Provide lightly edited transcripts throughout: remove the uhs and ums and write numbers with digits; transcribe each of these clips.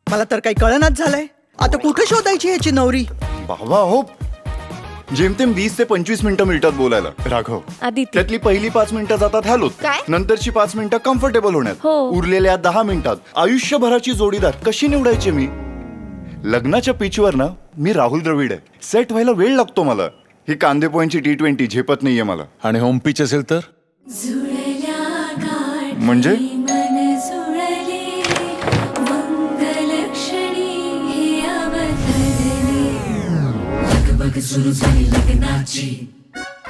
मला तर काही कळनाच झालंय. आता कुठे शोधायची याची नवरी? बाबा हो, जेमतेम 20 ते 25 मिनिटं मिळतात बोलायला. राघव, आदिती. त्यातली पहिली 5 मिनिटं जातात हॅलो, काय? नंतरची 5 मिनिटं कम्फर्टेबल होण्यात, हो. उरलेल्या 10 मिनिटात आयुष्यभराची जोडीदार कशी निवडायची मी? लग्नाच्या पिचवर ना मी राहुल द्रविड आहे. सेट व्हायला वेळ लागतो मला. ही कांदे पोह्यांची T20 झेपत नाहीये मला. आणि होम पिच असेल तर म्हणजे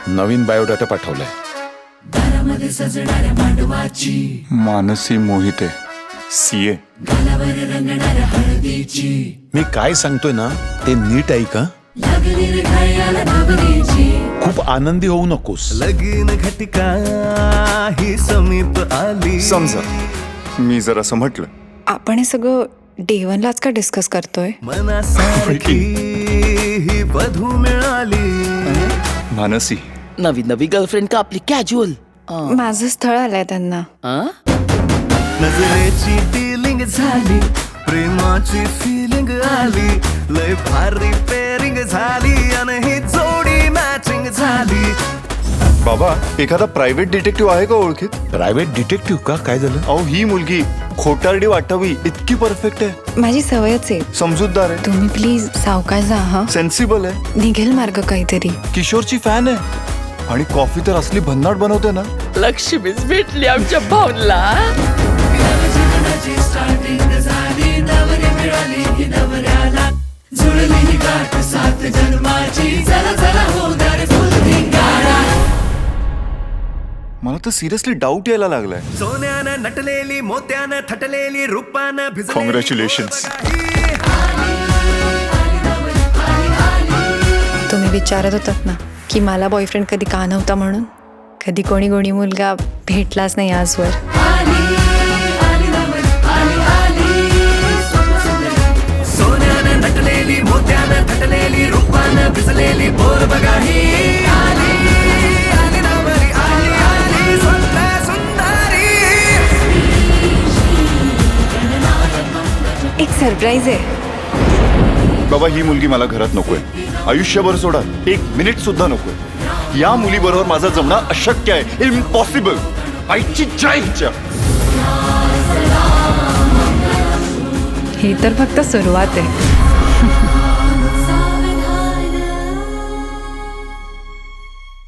नवीन बायोडाटा पाठवलाय. मानसी मोहिते, CA. मी काय सांगतोय ना ते नीट ऐक हं. खूप आनंदी होऊ नकोस. लगीन घटिका ही समीप आली. समजा मी जर असं म्हटलं, आपण हे सगळं डेवनलाच का डिस्कस करतोय? मनासारखी ही वधू मिळाली. मानसी नवी नवी गर्लफ्रेंड का आपली कॅज्युअल? माझं स्थळ आलंय त्यांना. नजरेची डिलिंग झाली, प्रेमाची फिलिंग आली, लय भारी पेरिंग झाली आणि ही जोडी मॅचिंग झाली. बाबा, एखादा प्रायव्हेट डिटेक्टिव्ह आहे का ओळखीत? प्रायव्हेट डिटेक्टिव्ह का? काय झालं? अहो, ही मुलगी खोटारडी वाटावी इतकी परफेक्ट आहे. माझी सवयच आहे. समजूतदार आहे, तुम्ही प्लीज सावकाश जा हा. सेन्सिबल आहे, निघेल मार्ग काहीतरी. किशोरची फॅन आहे आणि कॉफी तर असली भन्नाट बनवते ना. लक्ष्मीच भेटली आमच्या भाऊला. मला तर सिरियसली डाऊट यायला लागलाय. सोन्यानं नटलेली, मोत्यानं थटलेली, रूपानं भिजलेली. Congratulations. तुम्ही विचारत होतात ना की मला बॉयफ्रेंड कधी का नव्हता म्हणून. कधी कोणी कोणी मुलगा भेटलाच नाही आजवर. सोन्यानं नटलेली, मोत्यानं थटलेली, रूपानं भिजलेली, बोर बघा ही आली, आली नवरी, आली, आली सुंदर सुंदरी. एक सरप्राईज आहे. बाबा, ही मुलगी मला घरात नकोय. आयुष्यभर सोडा, 1 मिनिट सुद्धा नकोय. या मुलीबरोबर माझं जमणं अशक्य आहे. इम्पॉसिबल. आईची जय हिच्या. ही तर फक्त सुरुवात आहे.